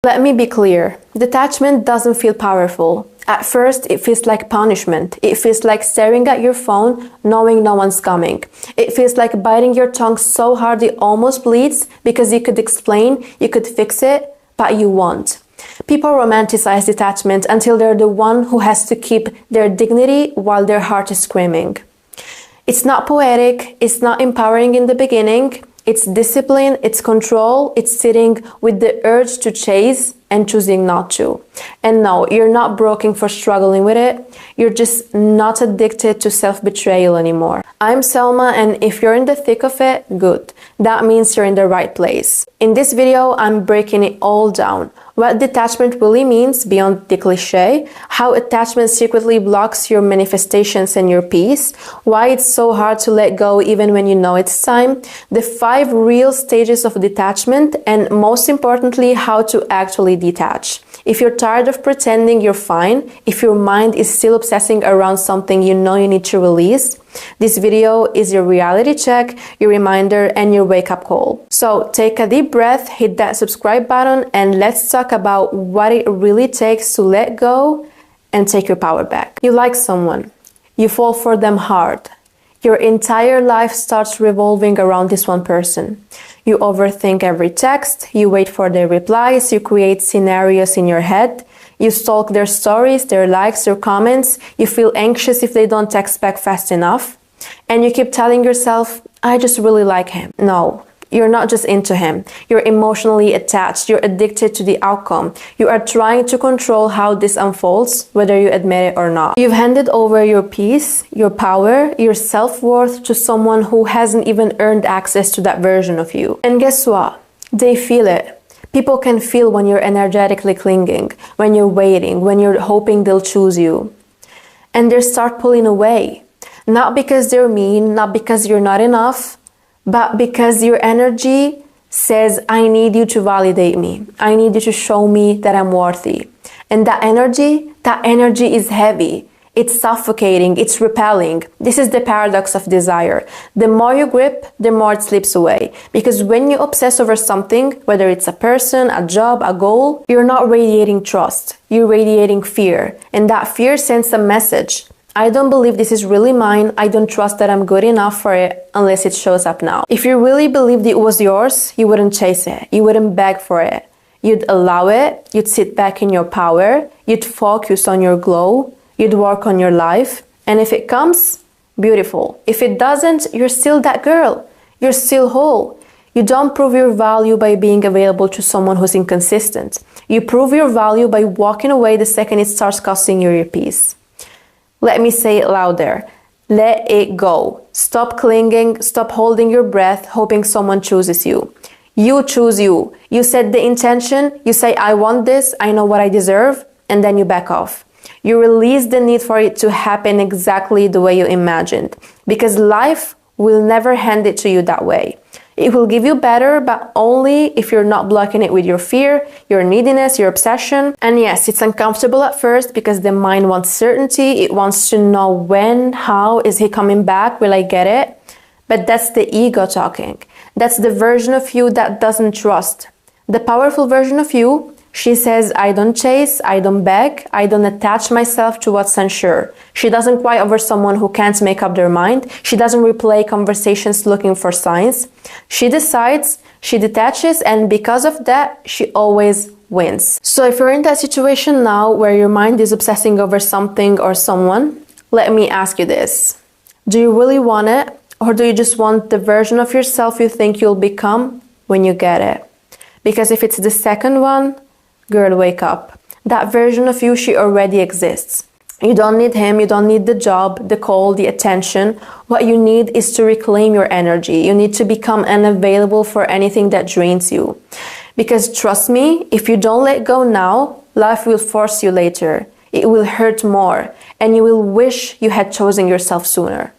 Let me be clear, detachment doesn't feel powerful. At first, it feels like punishment. It feels like staring at your phone, knowing no one's coming. It feels like biting your tongue so hard it almost bleeds because you could explain, you could fix it, but you won't. People romanticize detachment until they're the one who has to keep their dignity while their heart is screaming. It's not poetic, it's not empowering in the beginning. It's discipline, it's control, it's sitting with the urge to chase and choosing not to. And no, you're not broken for struggling with it. You're just not addicted to self-betrayal anymore. I'm Selma, and if you're in the thick of it, good. That means you're in the right place. In this video, I'm breaking it all down. What detachment really means beyond the cliche, how attachment secretly blocks your manifestations and your peace, why it's so hard to let go even when you know it's time, the 5 real stages of detachment, and most importantly, how to actually detach. If you're tired of pretending you're fine, if your mind is still obsessing around something you know you need to release, this video is your reality check, your reminder, and your wake-up call. So take a deep breath, hit that subscribe button, and let's talk about what it really takes to let go and take your power back. You like someone, you fall for them hard. Your entire life starts revolving around this one person. You overthink every text, you wait for their replies, you create scenarios in your head, you stalk their stories, their likes, their comments, you feel anxious if they don't text back fast enough, and you keep telling yourself, I just really like him. No, you're not just into him. You're emotionally attached. You're addicted to the outcome. You are trying to control how this unfolds, whether you admit it or not. You've handed over your peace, your power, your self-worth to someone who hasn't even earned access to that version of you. And guess what? They feel it. People can feel when you're energetically clinging, when you're waiting, when you're hoping they'll choose you. And they start pulling away. Not because they're mean, not because you're not enough, but because your energy says, I need you to validate me. I need you to show me that I'm worthy. And that energy is heavy. It's suffocating. It's repelling. This is the paradox of desire. The more you grip, the more it slips away. Because when you obsess over something, whether it's a person, a job, a goal, you're not radiating trust. You're radiating fear. And that fear sends a message. I don't believe this is really mine. I don't trust that I'm good enough for it unless it shows up now. If you really believed it was yours, you wouldn't chase it. You wouldn't beg for it. You'd allow it. You'd sit back in your power. You'd focus on your glow. You'd work on your life. And if it comes, beautiful. If it doesn't, you're still that girl. You're still whole. You don't prove your value by being available to someone who's inconsistent. You prove your value by walking away the second it starts costing you your peace. Let me say it louder. Let it go. Stop clinging, stop holding your breath, hoping someone chooses you. You choose you. You set the intention, you say, I want this, I know what I deserve, and then you back off. You release the need for it to happen exactly the way you imagined. Because life will never hand it to you that way. It will give you better, but only if you're not blocking it with your fear, your neediness, your obsession. And yes, it's uncomfortable at first because the mind wants certainty. It wants to know when, how, is he coming back? Will I get it? But that's the ego talking. That's the version of you that doesn't trust. The powerful version of you, she says, I don't chase, I don't beg, I don't attach myself to what's unsure. She doesn't cry over someone who can't make up their mind. She doesn't replay conversations looking for signs. She decides, she detaches, and because of that, she always wins. So if you're in that situation now where your mind is obsessing over something or someone, let me ask you this. Do you really want it? Or do you just want the version of yourself you think you'll become when you get it? Because if it's the second one, girl, wake up. That version of you, she already exists. You don't need him, you don't need the job, the call, the attention. What you need is to reclaim your energy. You need to become unavailable for anything that drains you. Because trust me, if you don't let go now, life will force you later. It will hurt more, and you will wish you had chosen yourself sooner.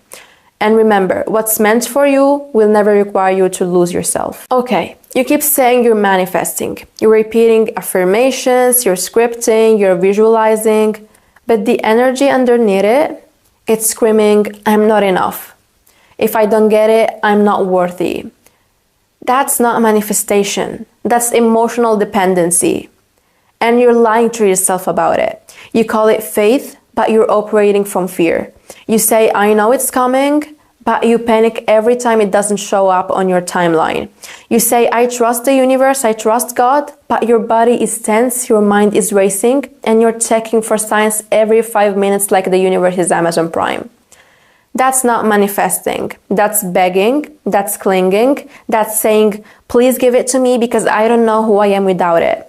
And remember, what's meant for you will never require you to lose yourself. Okay, you keep saying you're manifesting. You're repeating affirmations, you're scripting, you're visualizing, but the energy underneath it, it's screaming, I'm not enough. If I don't get it, I'm not worthy. That's not manifestation. That's emotional dependency. and you're lying to yourself about it. You call it faith, but you're operating from fear. You say, I know it's coming, but you panic every time it doesn't show up on your timeline. You say, I trust the universe, I trust God, but your body is tense, your mind is racing, and you're checking for signs every 5 minutes like the universe is Amazon Prime. That's not manifesting. That's begging, that's clinging, that's saying, please give it to me because I don't know who I am without it.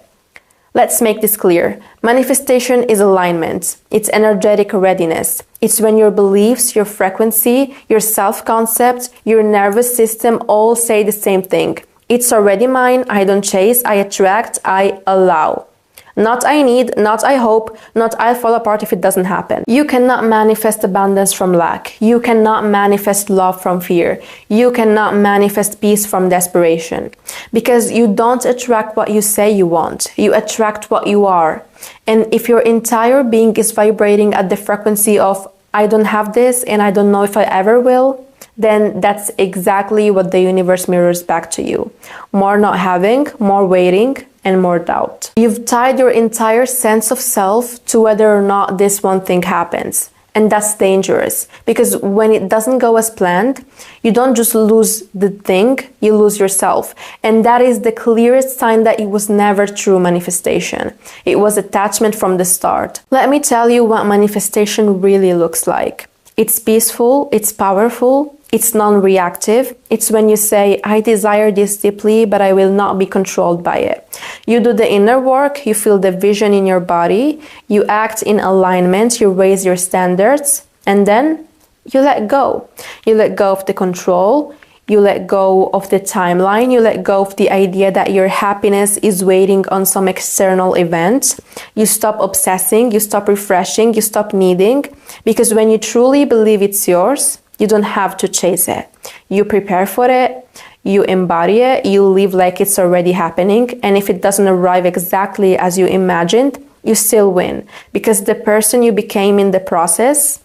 Let's make this clear. Manifestation is alignment. It's energetic readiness. It's when your beliefs, your frequency, your self-concept, your nervous system all say the same thing. It's already mine. I don't chase. I attract. I allow. Not I need, not I hope, not I'll fall apart if it doesn't happen. You cannot manifest abundance from lack. You cannot manifest love from fear. You cannot manifest peace from desperation. Because you don't attract what you say you want. You attract what you are. And if your entire being is vibrating at the frequency of I don't have this and I don't know if I ever will, then that's exactly what the universe mirrors back to you. More not having, more waiting, and more doubt. You've tied your entire sense of self to whether or not this one thing happens. And that's dangerous, because when it doesn't go as planned, you don't just lose the thing, you lose yourself. And that is the clearest sign that it was never true manifestation. It was attachment from the start. Let me tell you what manifestation really looks like. It's peaceful, it's powerful, it's non-reactive. It's when you say, I desire this deeply, but I will not be controlled by it. You do the inner work, you feel the vision in your body, you act in alignment, you raise your standards, and then you let go. You let go of the control, you let go of the timeline, you let go of the idea that your happiness is waiting on some external event. You stop obsessing, you stop refreshing, you stop needing, because when you truly believe it's yours, you don't have to chase it. You prepare for it, you embody it, you live like it's already happening, and if it doesn't arrive exactly as you imagined, you still win, because the person you became in the process,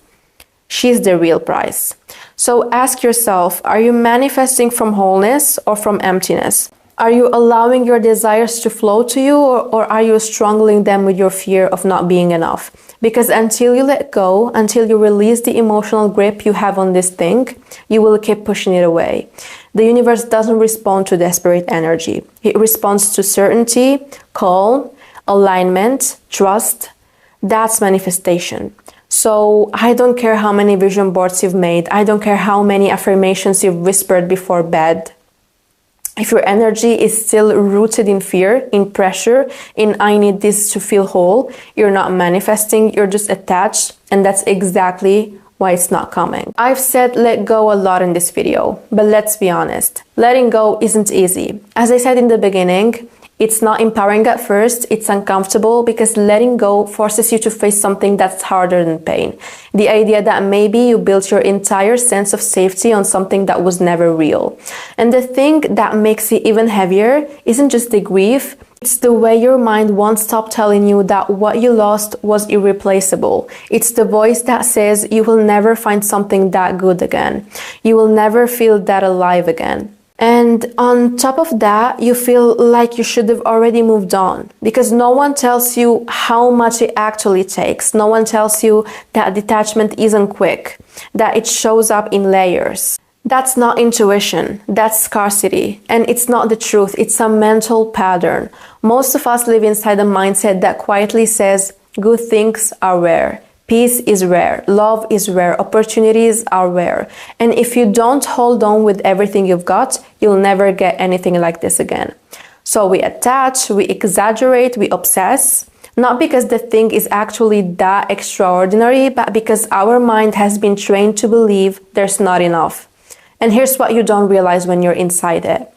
she's the real prize. So ask yourself, are you manifesting from wholeness or from emptiness? Are you allowing your desires to flow to you, or are you strangling them with your fear of not being enough? Because until you let go, until you release the emotional grip you have on this thing, you will keep pushing it away. The universe doesn't respond to desperate energy. It responds to certainty, calm, alignment, trust. That's manifestation. So I don't care how many vision boards you've made. I don't care how many affirmations you've whispered before bed. If your energy is still rooted in fear, in pressure, in I need this to feel whole, you're not manifesting, you're just attached, and that's exactly why it's not coming. I've said let go a lot in this video, but let's be honest, letting go isn't easy. As I said in the beginning, it's not empowering at first, it's uncomfortable because letting go forces you to face something that's harder than pain. The idea that maybe you built your entire sense of safety on something that was never real. And the thing that makes it even heavier isn't just the grief, it's the way your mind won't stop telling you that what you lost was irreplaceable. It's the voice that says you will never find something that good again. You will never feel that alive again. And on top of that, you feel like you should have already moved on, because no one tells you how much it actually takes. No one tells you that detachment isn't quick, that it shows up in layers. That's not intuition, that's scarcity. And it's not the truth, it's a mental pattern. Most of us live inside a mindset that quietly says, good things are rare. Peace is rare, love is rare, opportunities are rare. And if you don't hold on with everything you've got, you'll never get anything like this again. So we attach, we exaggerate, we obsess, not because the thing is actually that extraordinary, but because our mind has been trained to believe there's not enough. And here's what you don't realize when you're inside it.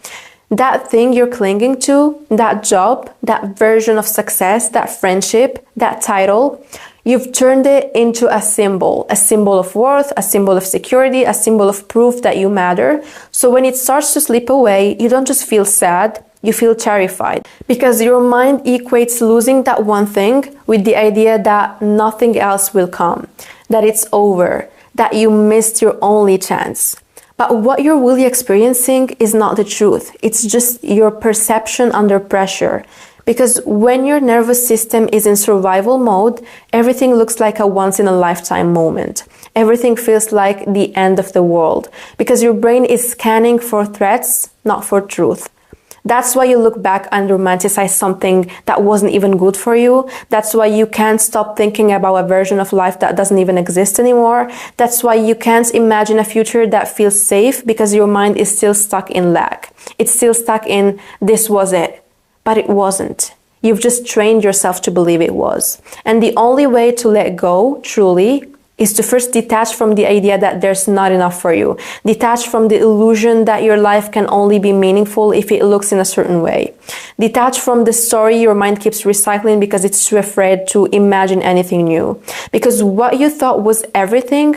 That thing you're clinging to, that job, that version of success, that friendship, that title, you've turned it into a symbol of worth, a symbol of security, a symbol of proof that you matter. So when it starts to slip away, you don't just feel sad, you feel terrified. Because your mind equates losing that one thing with the idea that nothing else will come, that it's over, that you missed your only chance. But what you're really experiencing is not the truth. It's just your perception under pressure. Because when your nervous system is in survival mode, everything looks like a once-in-a-lifetime moment. Everything feels like the end of the world, because your brain is scanning for threats, not for truth. That's why you look back and romanticize something that wasn't even good for you. That's why you can't stop thinking about a version of life that doesn't even exist anymore. That's why you can't imagine a future that feels safe, because your mind is still stuck in lack. It's still stuck in this was it, but it wasn't. You've just trained yourself to believe it was. And the only way to let go, truly, is to first detach from the idea that there's not enough for you. Detach from the illusion that your life can only be meaningful if it looks in a certain way. Detach from the story your mind keeps recycling because it's too afraid to imagine anything new. Because what you thought was everything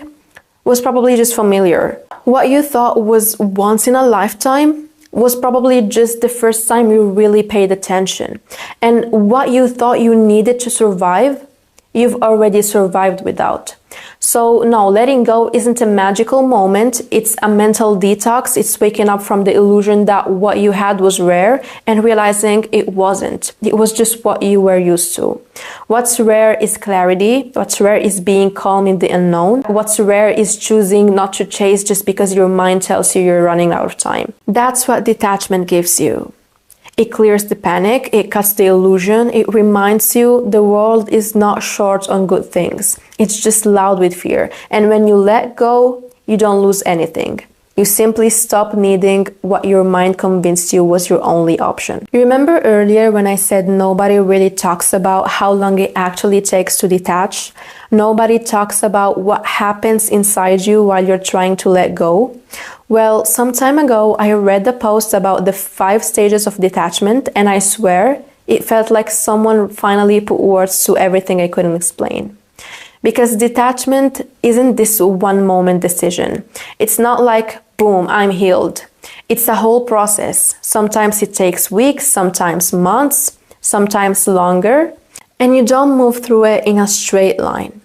was probably just familiar. What you thought was once in a lifetime was probably just the first time you really paid attention. And what you thought you needed to survive, you've already survived without. So no, letting go isn't a magical moment. It's a mental detox. It's waking up from the illusion that what you had was rare and realizing it wasn't. It was just what you were used to. What's rare is clarity. What's rare is being calm in the unknown. What's rare is choosing not to chase just because your mind tells you you're running out of time. That's what detachment gives you. It clears the panic, it cuts the illusion, it reminds you the world is not short on good things. It's just loud with fear. And when you let go, you don't lose anything. You simply stop needing what your mind convinced you was your only option. You remember earlier when I said nobody really talks about how long it actually takes to detach? Nobody talks about what happens inside you while you're trying to let go? Well, some time ago, I read a post about the 5 stages of detachment, and I swear, it felt like someone finally put words to everything I couldn't explain. Because detachment isn't this one moment decision. It's not like, boom, I'm healed. It's a whole process. Sometimes it takes weeks, sometimes months, sometimes longer, and you don't move through it in a straight line.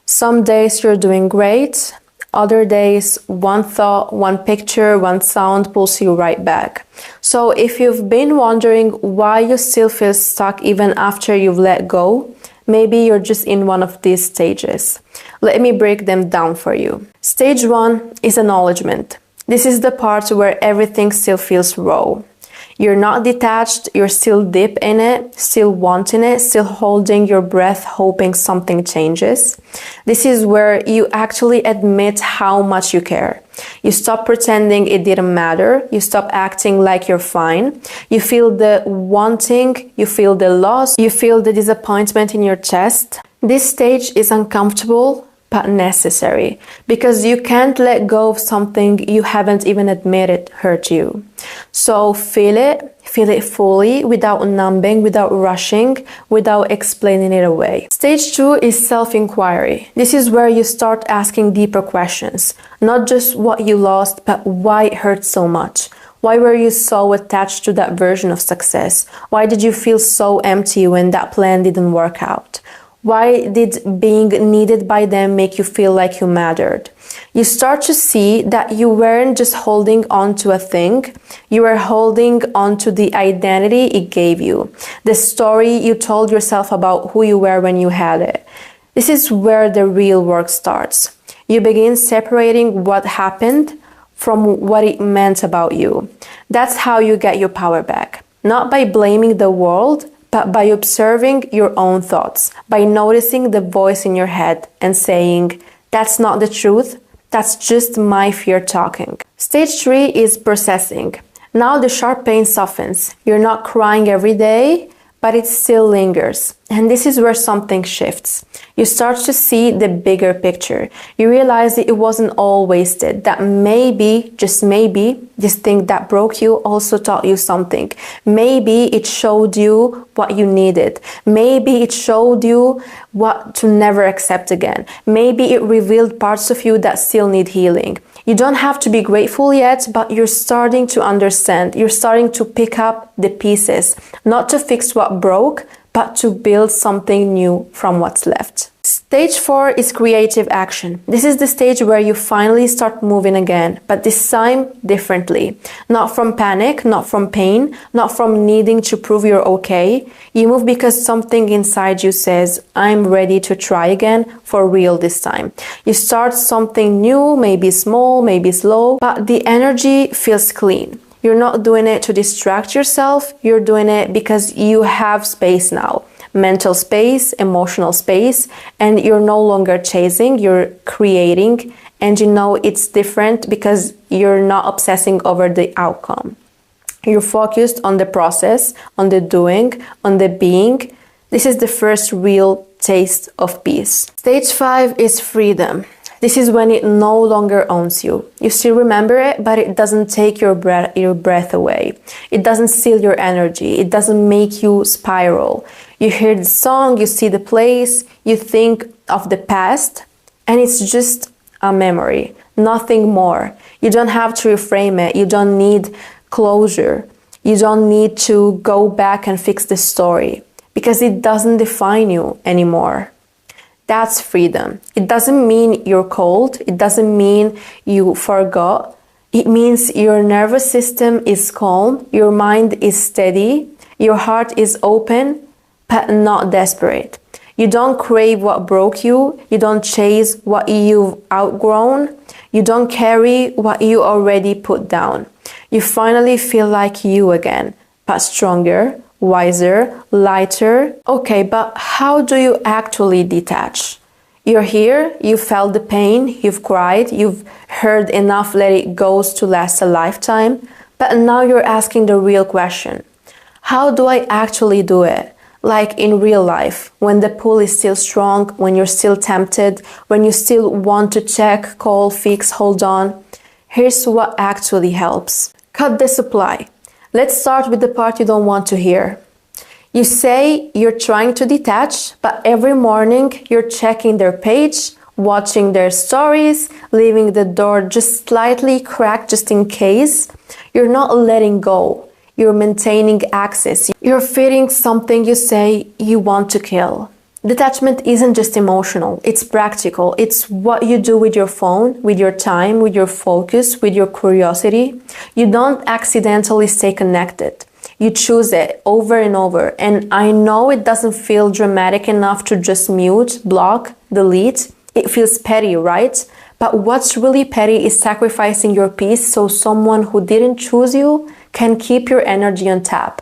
Some days you're doing great. Other days, one thought, one picture, one sound pulls you right back. So if you've been wondering why you still feel stuck even after you've let go, maybe you're just in one of these stages. Let me break them down for you. Stage 1 is acknowledgement. This is the part where everything still feels raw. You're not detached, you're still deep in it, still wanting it, still holding your breath, hoping something changes. This is where you actually admit how much you care. You stop pretending it didn't matter. You stop acting like you're fine. You feel the wanting, you feel the loss, you feel the disappointment in your chest. This stage is uncomfortable, but necessary, because you can't let go of something you haven't even admitted hurt you. So feel it fully, without numbing, without rushing, without explaining it away. Stage 2 is self-inquiry. This is where you start asking deeper questions, not just what you lost, but why it hurt so much. Why were you so attached to that version of success? Why did you feel so empty when that plan didn't work out? Why did being needed by them make you feel like you mattered? You start to see that you weren't just holding on to a thing, you were holding on to the identity it gave you, the story you told yourself about who you were when you had it. This is where the real work starts. You begin separating what happened from what it meant about you. That's how you get your power back. Not by blaming the world, but by observing your own thoughts, by noticing the voice in your head and saying, that's not the truth, that's just my fear talking. Stage 3 is processing. Now the sharp pain softens. You're not crying every day, but it still lingers. And this is where something shifts. You start to see the bigger picture. You realize that it wasn't all wasted, that maybe, just maybe, this thing that broke you also taught you something. Maybe it showed you what you needed. Maybe it showed you what to never accept again. Maybe it revealed parts of you that still need healing. You don't have to be grateful yet, but you're starting to understand. You're starting to pick up the pieces, not to fix what broke, but to build something new from what's left. Stage 4 is creative action. This is the stage where you finally start moving again, but this time differently. Not from panic, not from pain, not from needing to prove you're okay. You move because something inside you says, I'm ready to try again, for real this time. You start something new, maybe small, maybe slow, but the energy feels clean. You're not doing it to distract yourself, you're doing it because you have space now. Mental space, emotional space, and you're no longer chasing, you're creating, and you know it's different because you're not obsessing over the outcome. You're focused on the process, on the doing, on the being. This is the first real taste of peace. Stage 5 is freedom. This is when it no longer owns you. You still remember it, but it doesn't take your breath away. It doesn't steal your energy. It doesn't make you spiral. You hear the song, you see the place, you think of the past, and it's just a memory, nothing more. You don't have to reframe it. You don't need closure. You don't need to go back and fix the story because it doesn't define you anymore. That's freedom. It doesn't mean you're cold. It doesn't mean you forgot. It means your nervous system is calm, your mind is steady, your heart is open, but not desperate. You don't crave what broke you. You don't chase what you've outgrown. You don't carry what you already put down. You finally feel like you again, but stronger, wiser, lighter. Okay, but how do you actually detach? You're here, you felt the pain, you've cried, you've heard enough let it go to last a lifetime, but now you're asking the real question. How do I actually do it? Like in real life, when the pull is still strong, when you're still tempted, when you still want to check, call, fix, hold on. Here's what actually helps. Cut the supply. Let's start with the part you don't want to hear. You say you're trying to detach, but every morning you're checking their page, watching their stories, leaving the door just slightly cracked just in case. You're not letting go. You're maintaining access. You're feeding something you say you want to kill. Detachment isn't just emotional, it's practical. It's what you do with your phone, with your time, with your focus, with your curiosity. You don't accidentally stay connected. You choose it over and over. And I know it doesn't feel dramatic enough to just mute, block, delete. It feels petty, right? But what's really petty is sacrificing your peace so someone who didn't choose you can keep your energy on tap.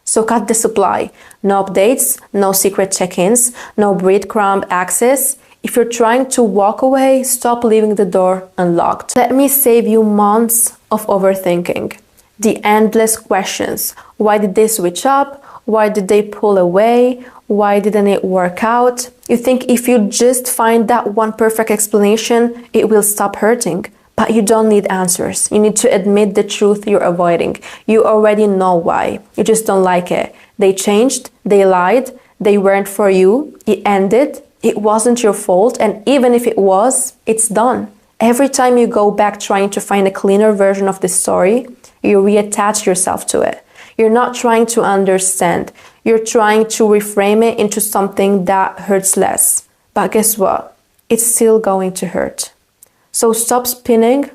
So cut the supply. No updates, no secret check-ins, no breadcrumb access. If you're trying to walk away, stop leaving the door unlocked. Let me save you months of overthinking. The endless questions. Why did they switch up? Why did they pull away? Why didn't it work out? You think if you just find that one perfect explanation, it will stop hurting. But you don't need answers. You need to admit the truth you're avoiding. You already know why. You just don't like it. They changed, they lied, they weren't for you, it ended, it wasn't your fault, and even if it was, it's done. Every time you go back trying to find a cleaner version of the story, you reattach yourself to it. You're not trying to understand. You're trying to reframe it into something that hurts less. But guess what? It's still going to hurt. So stop spinning,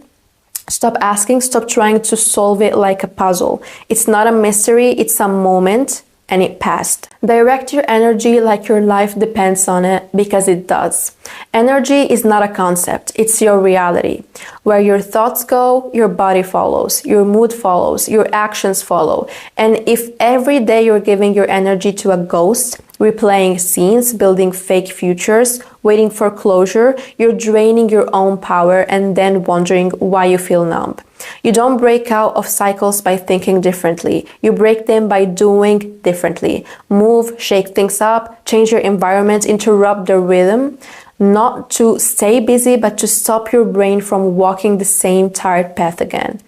stop asking, stop trying to solve it like a puzzle. It's not a mystery, it's a moment, and it passed. Direct your energy like your life depends on it, because it does. Energy is not a concept, it's your reality. Where your thoughts go, your body follows, your mood follows, your actions follow. And if every day you're giving your energy to a ghost, replaying scenes, building fake futures, waiting for closure, you're draining your own power and then wondering why you feel numb. You don't break out of cycles by thinking differently. You break them by doing differently. Move, shake things up, change your environment, interrupt the rhythm. Not to stay busy, but to stop your brain from walking the same tired path again.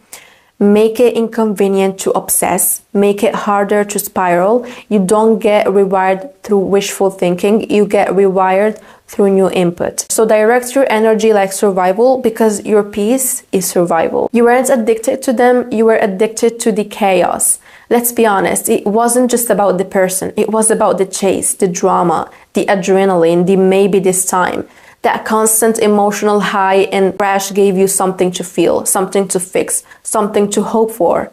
Make it inconvenient to obsess, make it harder to spiral. You don't get rewired through wishful thinking, you get rewired through new input. So direct your energy like survival, because your peace is survival. You weren't addicted to them, you were addicted to the chaos. Let's be honest, it wasn't just about the person, it was about the chase, the drama, the adrenaline, the maybe this time. That constant emotional high and crash gave you something to feel, something to fix, something to hope for.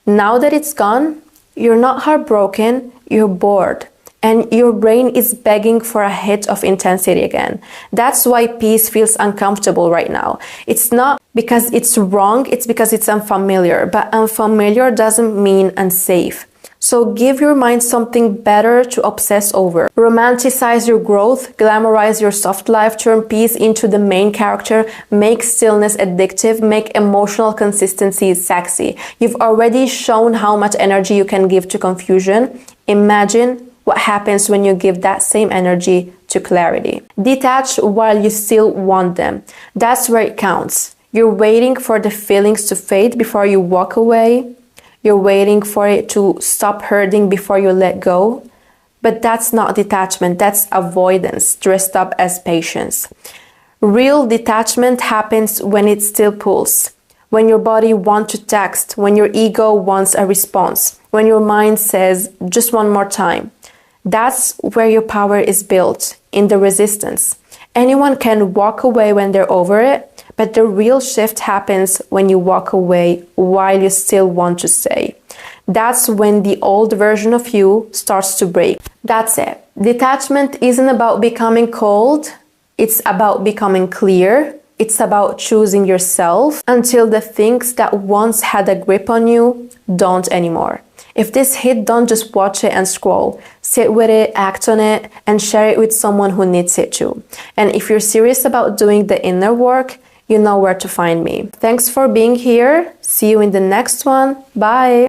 Now that it's gone, you're not heartbroken, you're bored. And your brain is begging for a hit of intensity again. That's why peace feels uncomfortable right now. It's not because it's wrong, it's because it's unfamiliar. But unfamiliar doesn't mean unsafe. So give your mind something better to obsess over. Romanticize your growth, glamorize your soft life, turn peace into the main character, make stillness addictive, make emotional consistency sexy. You've already shown how much energy you can give to confusion. Imagine what happens when you give that same energy to clarity. Detach while you still want them. That's where it counts. You're waiting for the feelings to fade before you walk away. You're waiting for it to stop hurting before you let go. But that's not detachment, that's avoidance dressed up as patience. Real detachment happens when it still pulls, when your body wants to text, when your ego wants a response, when your mind says, just one more time. That's where your power is built, in the resistance. Anyone can walk away when they're over it, but the real shift happens when you walk away while you still want to stay. That's when the old version of you starts to break. That's it. Detachment isn't about becoming cold. It's about becoming clear. It's about choosing yourself until the things that once had a grip on you don't anymore. If this hit, don't just watch it and scroll. Sit with it, act on it, and share it with someone who needs it too. And if you're serious about doing the inner work, you know where to find me. Thanks for being here. See you in the next one. Bye.